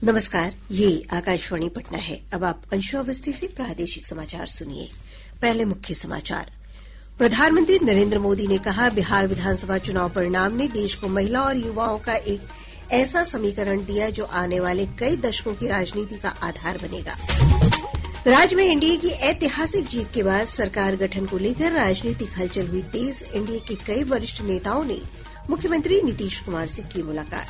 नमस्कार, ये आकाशवाणी पटना है। अब आप अंशु अवस्थी से प्रादेशिक समाचार सुनिए। पहले मुख्य समाचार। प्रधानमंत्री नरेंद्र मोदी ने कहा, बिहार विधानसभा चुनाव परिणाम ने देश को महिला और युवाओं का एक ऐसा समीकरण दिया जो आने वाले कई दशकों की राजनीति का आधार बनेगा। राज्य में एनडीए की ऐतिहासिक जीत के बाद सरकार गठन को लेकर राजनीतिक हलचल हुई तेज। एनडीए के कई वरिष्ठ नेताओं ने मुख्यमंत्री नीतीश कुमार से की मुलाकात।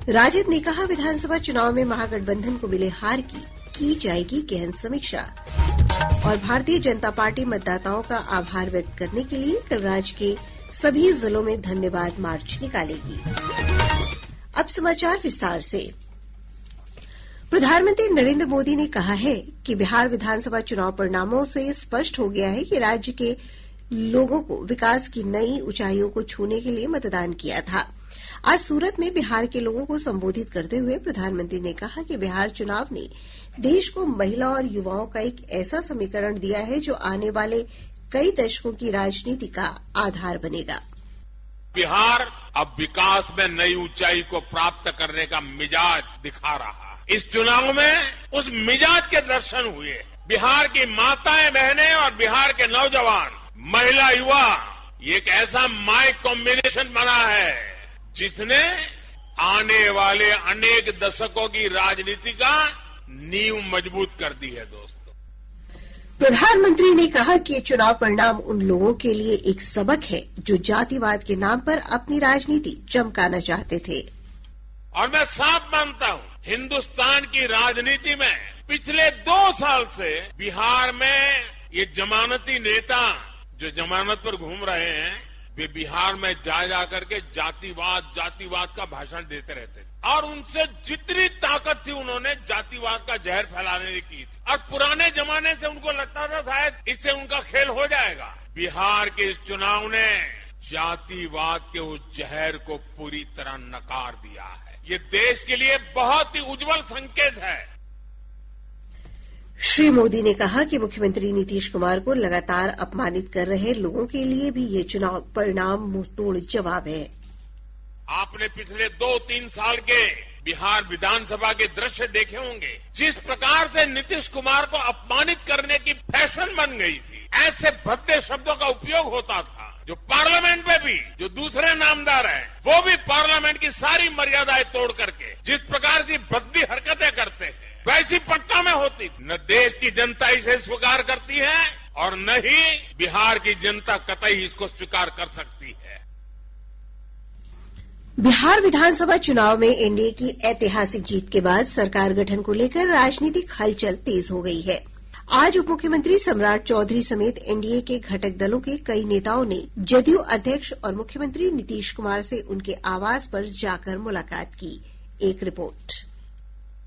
राजद ने कहा, विधानसभा चुनाव में महागठबंधन को मिले हार की जाएगी गहन समीक्षा। और भारतीय जनता पार्टी मतदाताओं का आभार व्यक्त करने के लिए कल राज्य के सभी जिलों में धन्यवाद मार्च निकालेगी। अब समाचार विस्तार से। प्रधानमंत्री नरेंद्र मोदी ने कहा है कि बिहार विधानसभा चुनाव परिणामों से स्पष्ट हो गया है कि राज्य के लोगों को विकास की नई ऊंचाइयों को छूने के लिए मतदान किया था। आज सूरत में बिहार के लोगों को संबोधित करते हुए प्रधानमंत्री ने कहा कि बिहार चुनाव ने देश को महिला और युवाओं का एक ऐसा समीकरण दिया है जो आने वाले कई दशकों की राजनीति का आधार बनेगा। बिहार अब विकास में नई ऊंचाई को प्राप्त करने का मिजाज दिखा रहा है। इस चुनाव में उस मिजाज के दर्शन हुए। बिहार की माताएं बहनें और बिहार के नौजवान, महिला, युवा, ये एक ऐसा माइक कॉम्बिनेशन बना है जिसने आने वाले अनेक दशकों की राजनीति का नींव मजबूत कर दी है। दोस्तों, प्रधानमंत्री ने कहा कि चुनाव परिणाम उन लोगों के लिए एक सबक है जो जातिवाद के नाम पर अपनी राजनीति चमकाना चाहते थे। और मैं साफ मानता हूं, हिंदुस्तान की राजनीति में पिछले 2 साल से बिहार में ये जमानती नेता जो जमानत पर घूम रहे हैं, वे बिहार में जा करके जातिवाद का भाषण देते रहते थे और उनसे जितनी ताकत थी उन्होंने जातिवाद का जहर फैलाने की थी। और पुराने जमाने से उनको लगता था शायद इससे उनका खेल हो जाएगा। बिहार के इस चुनाव ने जातिवाद के उस जहर को पूरी तरह नकार दिया है। ये देश के लिए बहुत ही उज्जवल संकेत है। श्री मोदी ने कहा कि मुख्यमंत्री नीतीश कुमार को लगातार अपमानित कर रहे लोगों के लिए भी ये चुनाव परिणाम मुंहतोड़ जवाब है। आपने पिछले 2-3 साल के बिहार विधानसभा के दृश्य देखे होंगे। जिस प्रकार से नीतीश कुमार को अपमानित करने की फैशन बन गई थी, ऐसे भद्दे शब्दों का उपयोग होता था जो पार्लियामेंट में भी जो दूसरे नामदार हैं वो भी पार्लियामेंट की सारी मर्यादाएं तोड़ करके जिस प्रकार की भद्दी हरकतें करते हैं वैसी पटना में होती थी। न देश की जनता इसे स्वीकार करती है और न ही बिहार की जनता कतई इसको स्वीकार कर सकती है। बिहार विधानसभा चुनाव में एनडीए की ऐतिहासिक जीत के बाद सरकार गठन को लेकर राजनीतिक हलचल तेज हो गई है। आज उप मुख्यमंत्री सम्राट चौधरी समेत एनडीए के घटक दलों के कई नेताओं ने जदयू अध्यक्ष और मुख्यमंत्री नीतीश कुमार से उनके आवास पर जाकर मुलाकात की। एक रिपोर्ट।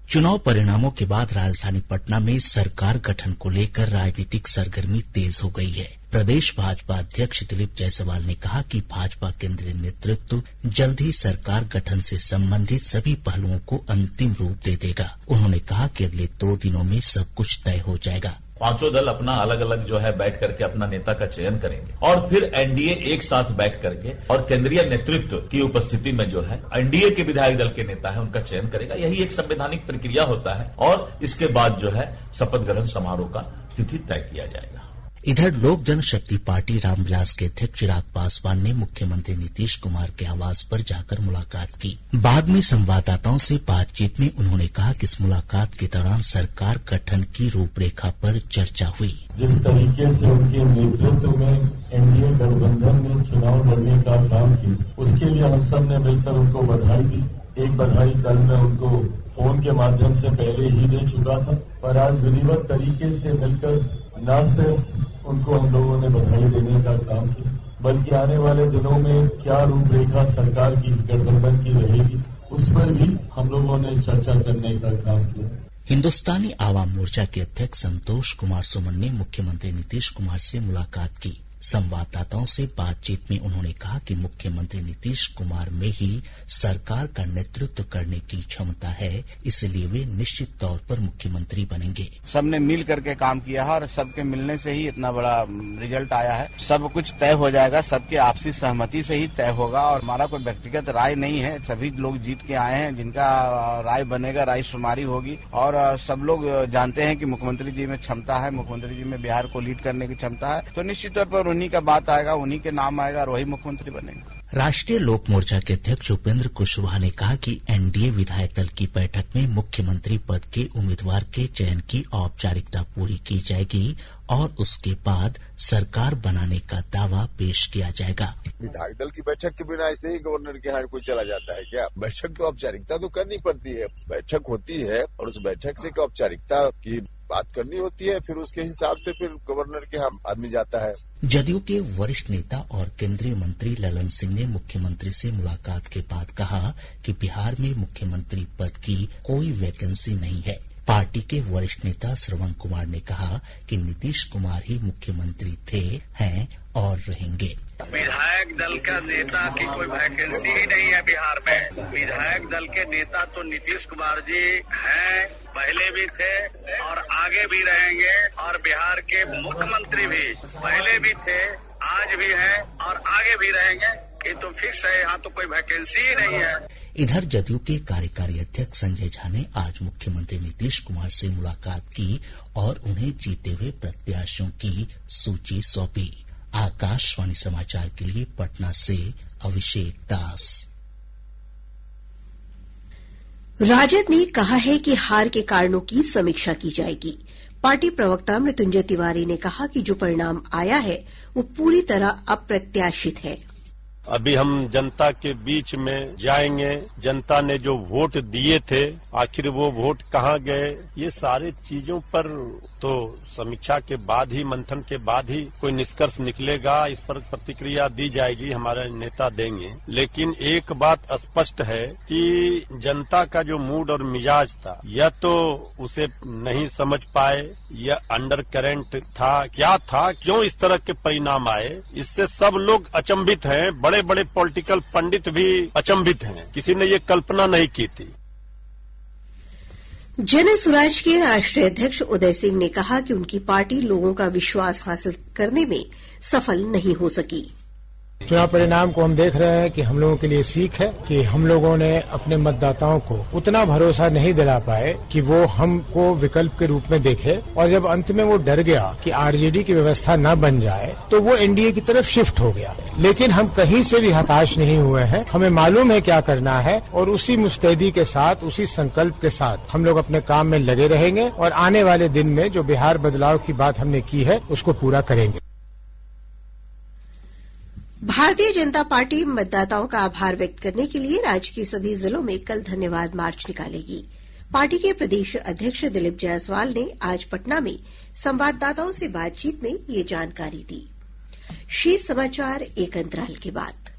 चुनाव परिणामों के बाद राजधानी पटना में सरकार गठन को लेकर राजनीतिक सरगर्मी तेज हो गई है। प्रदेश भाजपा अध्यक्ष दिलीप जायसवाल ने कहा कि भाजपा केंद्रीय नेतृत्व जल्द ही सरकार गठन से संबंधित सभी पहलुओं को अंतिम रूप दे देगा। उन्होंने कहा कि अगले 2 दिनों में सब कुछ तय हो जाएगा। 5 दल अपना अलग अलग जो है बैठ करके अपना नेता का चयन करेंगे और फिर एनडीए एक साथ बैठ करके और केंद्रीय नेतृत्व की उपस्थिति में जो है एनडीए के विधायक दल के नेता है उनका चयन करेगा। यही एक संवैधानिक प्रक्रिया होता है और इसके बाद जो है शपथ ग्रहण समारोह का तिथि तय किया जाएगा। इधर लोक जनशक्ति पार्टी रामविलास के अध्यक्ष चिराग पासवान ने मुख्यमंत्री नीतीश कुमार के आवास पर जाकर मुलाकात की। बाद में संवाददाताओं से बातचीत में उन्होंने कहा कि इस मुलाकात के दौरान सरकार गठन की रूपरेखा पर चर्चा हुई। जिस तरीके से उनके नेतृत्व में एनडीए गठबंधन ने चुनाव लड़ने का काम किया, उसके लिए हम सब ने मिलकर उनको बधाई दी। एक बधाई कल मैं उनको फोन के माध्यम से पहले ही दे चुका था, पर आज विधिवत तरीके से मिलकर न सिर्फ उनको हम लोगों ने बधाई देने का काम किया, बल्कि आने वाले दिनों में क्या रूपरेखा सरकार की गठबंधन की रहेगी उस पर भी हम लोगों ने चर्चा करने का काम किया। हिन्दुस्तानी आवाम मोर्चा के अध्यक्ष संतोष कुमार सुमन ने मुख्यमंत्री नीतीश कुमार से मुलाकात की। संवाददाताओं से बातचीत में उन्होंने कहा कि मुख्यमंत्री नीतीश कुमार में ही सरकार का नेतृत्व करने की क्षमता है, इसलिए वे निश्चित तौर पर मुख्यमंत्री बनेंगे। सबने मिल करके काम किया है और सबके मिलने से ही इतना बड़ा रिजल्ट आया है। सब कुछ तय हो जाएगा, सबके आपसी सहमति से ही तय होगा और हमारा कोई व्यक्तिगत राय नहीं है। सभी लोग जीत के आए हैं, जिनका राय बनेगा राय शुमारी होगी और सब लोग जानते हैं कि मुख्यमंत्री जी में क्षमता है, मुख्यमंत्री जी में बिहार को लीड करने की क्षमता है, तो निश्चित तौर पर उन्हीं का बात आएगा, उन्हीं के नाम आएगा और वही मुख्यमंत्री बनेंगे। राष्ट्रीय लोक मोर्चा के अध्यक्ष उपेंद्र कुशवाहा ने कहा कि एनडीए विधायक दल की बैठक में मुख्यमंत्री पद के उम्मीदवार के चयन की औपचारिकता पूरी की जाएगी और उसके बाद सरकार बनाने का दावा पेश किया जाएगा। विधायक दल की बैठक के बिना ऐसे ही गवर्नर के यहाँ कोई चला जाता है क्या? बैठक तो औपचारिकता तो करनी पड़ती है। बैठक होती है और उस बैठक से औपचारिकता की बात करनी होती है, फिर उसके हिसाब से फिर गवर्नर के यहाँ आदमी जाता है। जदयू के वरिष्ठ नेता और केंद्रीय मंत्री ललन सिंह ने मुख्यमंत्री से मुलाकात के बाद कहा कि बिहार में मुख्यमंत्री पद की कोई वैकेंसी नहीं है। पार्टी के वरिष्ठ नेता श्रवण कुमार ने कहा कि नीतीश कुमार ही मुख्यमंत्री थे, हैं और रहेंगे। विधायक दल का नेता की कोई वैकेंसी ही नहीं है बिहार में। विधायक दल के नेता तो नीतीश कुमार जी हैं, पहले भी थे और आगे भी रहेंगे और बिहार के मुख्यमंत्री भी पहले भी थे, आज भी हैं और आगे भी रहेंगे। ये तो फिक्स है, यहाँ तो कोई वैकेंसी ही नहीं है। इधर जदयू के कार्यकारी अध्यक्ष संजय झा ने आज मुख्यमंत्री नीतीश कुमार से मुलाकात की और उन्हें जीते हुए प्रत्याशियों की सूची सौंपी। आकाशवाणी समाचार के लिए पटना से अभिषेक दास। राजद ने कहा है कि हार के कारणों की समीक्षा की जाएगी। पार्टी प्रवक्ता मृत्युंजय तिवारी ने कहा कि जो परिणाम आया है वो पूरी तरह अप्रत्याशित है। अभी हम जनता के बीच में जाएंगे, जनता ने जो वोट दिए थे आखिर वो वोट कहाँ गए, ये सारे चीजों पर तो समीक्षा के बाद ही, मंथन के बाद ही कोई निष्कर्ष निकलेगा। इस पर प्रतिक्रिया दी जाएगी, हमारे नेता देंगे। लेकिन एक बात स्पष्ट है कि जनता का जो मूड और मिजाज था, या तो उसे नहीं समझ पाए या अंडर करंट था, क्या था, क्यों इस तरह के परिणाम आए, इससे सब लोग अचंभित हैं। बड़े बड़े पॉलिटिकल पंडित भी अचंभित हैं, किसी ने ये कल्पना नहीं की थी। जन स्वराज के राष्ट्रीय अध्यक्ष उदय सिंह ने कहा कि उनकी पार्टी लोगों का विश्वास हासिल करने में सफल नहीं हो सकी। चुनाव परिणाम को हम देख रहे हैं कि हम लोगों के लिए सीख है कि हम लोगों ने अपने मतदाताओं को उतना भरोसा नहीं दिला पाए कि वो हमको विकल्प के रूप में देखे, और जब अंत में वो डर गया कि आरजेडी की व्यवस्था न बन जाए तो वो एनडीए की तरफ शिफ्ट हो गया। लेकिन हम कहीं से भी हताश नहीं हुए हैं, हमें मालूम है क्या करना है और उसी मुस्तैदी के साथ, उसी संकल्प के साथ हम लोग अपने काम में लगे रहेंगे और आने वाले दिन में जो बिहार बदलाव की बात हमने की है उसको पूरा करेंगे। भारतीय जनता पार्टी मतदाताओं का आभार व्यक्त करने के लिए राज्य के सभी जिलों में कल धन्यवाद मार्च निकालेगी। पार्टी के प्रदेश अध्यक्ष दिलीप जायसवाल ने आज पटना में संवाददाताओं से बातचीत में ये जानकारी दी। शेष समाचार एक अंतराल के बाद।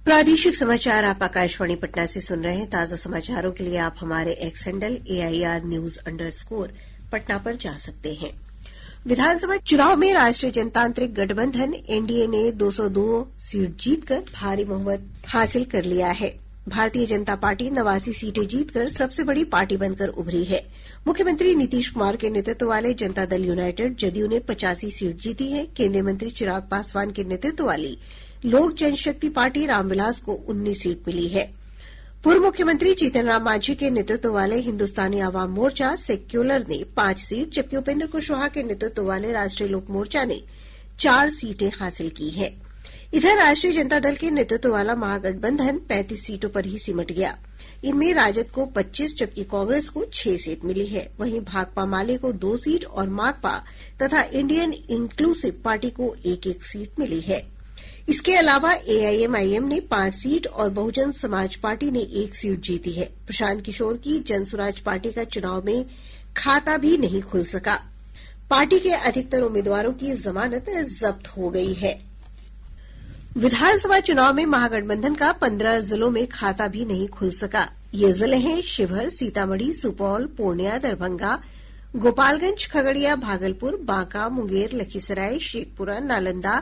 प्रादेशिक समाचार आप आकाशवाणी पटना से सुन रहे हैं। ताजा समाचारों के लिए आप हमारे एक्स हैंडल AIR_News_ पटना पर जा सकते हैं। विधानसभा चुनाव में राष्ट्रीय जनतांत्रिक गठबंधन एनडीए ने 202 सीट जीतकर भारी बहुमत हासिल कर लिया है। भारतीय जनता पार्टी 89 सीटें जीतकर सबसे बड़ी पार्टी बनकर उभरी है। मुख्यमंत्री नीतीश कुमार के नेतृत्व वाले जनता दल यूनाइटेड जदयू ने 85 सीट जीती है। केंद्रीय मंत्री चिराग पासवान के नेतृत्व वाली लोक जनशक्ति पार्टी रामविलास को 19 सीट मिली है। पूर्व मुख्यमंत्री जीतन राम मांझी के नेतृत्व वाले हिन्दुस्तानी आवाम मोर्चा सेक्यूलर ने 5 सीट, जबकि उपेंद्र कुशवाहा के नेतृत्व वाले राष्ट्रीय लोक मोर्चा ने 4 सीटें हासिल की है। इधर राष्ट्रीय जनता दल के नेतृत्व वाला महागठबंधन 35 सीटों पर ही सिमट गया। इनमें राजद को 25 जबकि कांग्रेस को 6 सीट मिली है। वहीं भाकपा माले को 2 सीट और माकपा तथा इंडियन इंक्लूसिव पार्टी को 1-1 सीट मिली है। इसके अलावा AIMIM ने 5 सीट और बहुजन समाज पार्टी ने 1 सीट जीती है। प्रशांत किशोर की जनसुराज पार्टी का चुनाव में खाता भी नहीं खुल सका। पार्टी के अधिकतर उम्मीदवारों की जमानत जब्त हो गई है। विधानसभा चुनाव में महागठबंधन का 15 जिलों में खाता भी नहीं खुल सका। ये जिले हैं शिवहर, सीतामढ़ी, सुपौल, पूर्णिया, दरभंगा, गोपालगंज, खगड़िया, भागलपुर, बांका, मुंगेर, लखीसराय, शेखपुरा, नालंदा,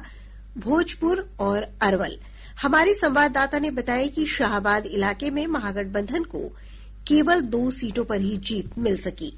भोजपुर और अरवल। हमारे संवाददाता ने बताया कि शाहाबाद इलाके में महागठबंधन को केवल 2 सीटों पर ही जीत मिल सकी।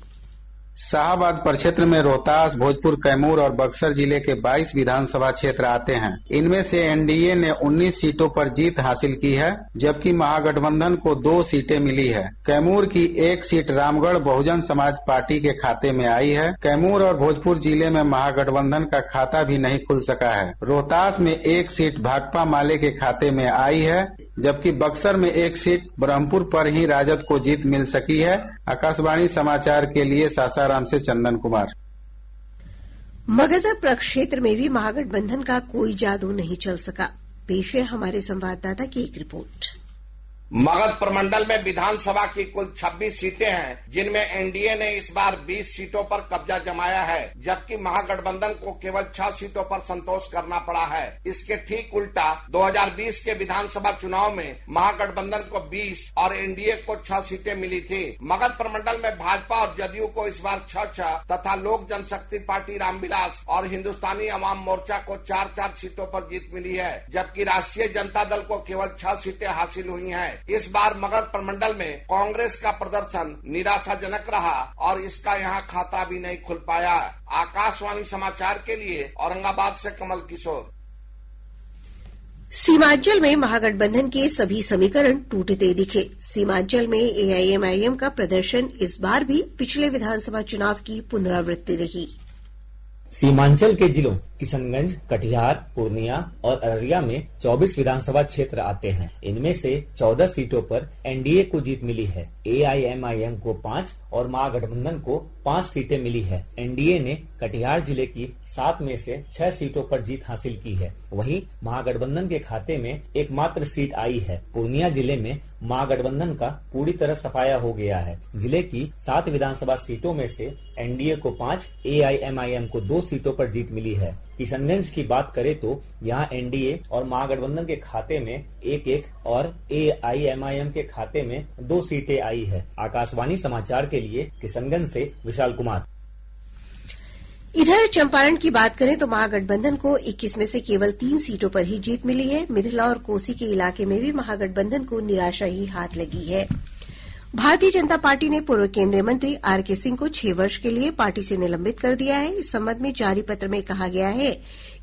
शाहाबाद प्रक्षेत्र में रोहतास, भोजपुर, कैमूर और बक्सर जिले के 22 विधानसभा क्षेत्र आते हैं। इनमें से एनडीए ने 19 सीटों पर जीत हासिल की है, जबकि महागठबंधन को 2 सीटें मिली है। कैमूर की 1 सीट रामगढ़ बहुजन समाज पार्टी के खाते में आई है। कैमूर और भोजपुर जिले में महागठबंधन का खाता भी नहीं खुल सका है। रोहतास में 1 सीट भाकपा माले के खाते में आई है, जबकि बक्सर में 1 सीट ब्रह्मपुर पर ही राजद को जीत मिल सकी है। आकाशवाणी समाचार के लिए सासाराम से चंदन कुमार। मगध प्रक्षेत्र में भी महागठबंधन का कोई जादू नहीं चल सका। पेश है हमारे संवाददाता की एक रिपोर्ट। मगध प्रमंडल में विधानसभा की कुल 26 सीटें हैं, जिनमें एनडीए ने इस बार 20 सीटों पर कब्जा जमाया है, जबकि महागठबंधन को केवल 6 सीटों पर संतोष करना पड़ा है। इसके ठीक उल्टा 2020 के विधानसभा चुनाव में महागठबंधन को 20 और एनडीए को 6 सीटें मिली थी। मगध प्रमंडल में भाजपा और जदयू को इस बार 6-6 तथा लोक जनशक्ति पार्टी रामविलास और हिंदुस्तानी अवाम मोर्चा को 4-4 सीटों पर जीत मिली है, जबकि राष्ट्रीय जनता दल को केवल 6 सीटें हासिल हुई हैं। इस बार मगध प्रमंडल में कांग्रेस का प्रदर्शन निराशाजनक रहा और इसका यहां खाता भी नहीं खुल पाया। आकाशवाणी समाचार के लिए औरंगाबाद से कमल किशोर। सीमांचल में महागठबंधन के सभी समीकरण टूटते दिखे। सीमांचल में एआईएमआईएम का प्रदर्शन इस बार भी पिछले विधानसभा चुनाव की पुनरावृत्ति रही। सीमांचल के जिलों किशनगंज, कटिहार, पूर्णिया और अररिया में 24 विधानसभा क्षेत्र आते हैं। इनमें से 14 सीटों पर एनडीए को जीत मिली है। एआईएमआईएम को 5 और महागठबंधन को 5 सीटें मिली है। एनडीए ने कटिहार जिले की 7 में से 6 सीटों पर जीत हासिल की है। वहीं महागठबंधन के खाते में एकमात्र सीट आई है। पूर्णिया जिले में महागठबंधन का पूरी तरह सफाया हो गया है। जिले की 7 विधानसभा सीटों में से एनडीए को 5, एआईएमआईएम को 2 सीटों पर जीत मिली है। किशनगंज की बात करें तो यहाँ एनडीए और महागठबंधन के खाते में 1-1 और एआईएमआईएम के खाते में 2 सीटें आई है। आकाशवाणी समाचार के लिए किशनगंज से विशाल कुमार। इधर चंपारण की बात करें तो महागठबंधन को 21 में से केवल 3 सीटों पर ही जीत मिली है। मिथिला और कोसी के इलाके में भी महागठबंधन को निराशा ही हाथ लगी है। भारतीय जनता पार्टी ने पूर्व केंद्रीय मंत्री आरके सिंह को 6 वर्ष के लिए पार्टी से निलंबित कर दिया है। इस संबंध में जारी पत्र में कहा गया है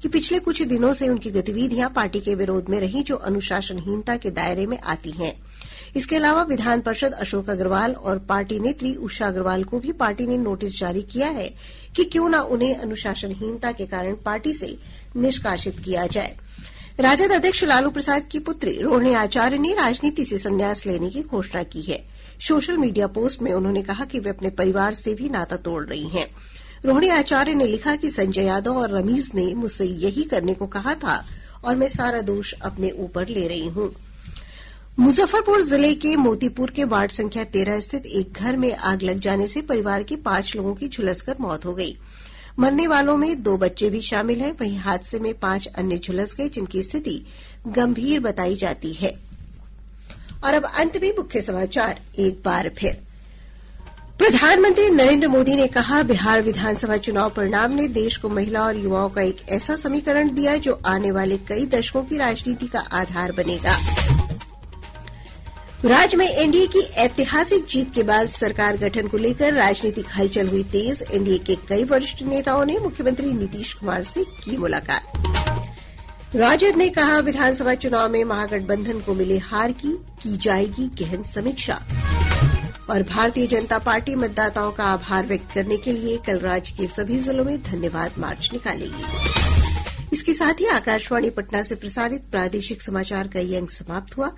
कि पिछले कुछ दिनों से उनकी गतिविधियां पार्टी के विरोध में रही, जो अनुशासनहीनता के दायरे में आती हैं। इसके अलावा विधान परिषद अशोक अग्रवाल और पार्टी नेत्री उषा अग्रवाल को भी पार्टी ने नोटिस जारी किया है कि क्यों न उन्हें अनुशासनहीनता के कारण पार्टी से निष्कासित किया जाए। राजद अध्यक्ष लालू प्रसाद की पुत्री रोहिणी आचार्य ने राजनीति से संन्यास लेने की घोषणा की है। सोशल मीडिया पोस्ट में उन्होंने कहा कि वे अपने परिवार से भी नाता तोड़ रही हैं। रोहिणी आचार्य ने लिखा कि संजय यादव और रमीज ने मुझसे यही करने को कहा था और मैं सारा दोष अपने ऊपर ले रही हूं। मुजफ्फरपुर जिले के मोतीपुर के वार्ड संख्या 13 स्थित एक घर में आग लग जाने से परिवार के 5 लोगों की झुलसकर मौत हो गई। मरने वालों में 2 बच्चे भी शामिल हैं। वहीं हादसे में 5 अन्य झुलस गए, जिनकी स्थिति गंभीर बताई जाती है। और अब अंत में मुख्य समाचार एक बार फिर। प्रधानमंत्री नरेंद्र मोदी ने कहा, बिहार विधानसभा चुनाव परिणाम ने देश को महिला और युवाओं का एक ऐसा समीकरण दिया जो आने वाले कई दशकों की राजनीति का आधार बनेगा। राज्य में एनडीए की ऐतिहासिक जीत के बाद सरकार गठन को लेकर राजनीतिक हलचल हुई तेज। एनडीए के कई वरिष्ठ नेताओं ने मुख्यमंत्री नीतीश कुमार से की मुलाकात। राजद ने कहा, विधानसभा चुनाव में महागठबंधन को मिले हार की जाएगी गहन समीक्षा। और भारतीय जनता पार्टी मतदाताओं का आभार व्यक्त करने के लिए कल राज्य के सभी जिलों में धन्यवाद मार्च निकालेगी। इसके साथ ही आकाशवाणी पटना से प्रसारित प्रादेशिक समाचार का ये अंक समाप्त हुआ।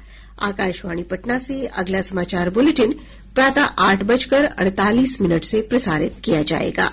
आकाशवाणी पटना से अगला समाचार बुलेटिन प्रातः 8:48 से प्रसारित किया जाएगा।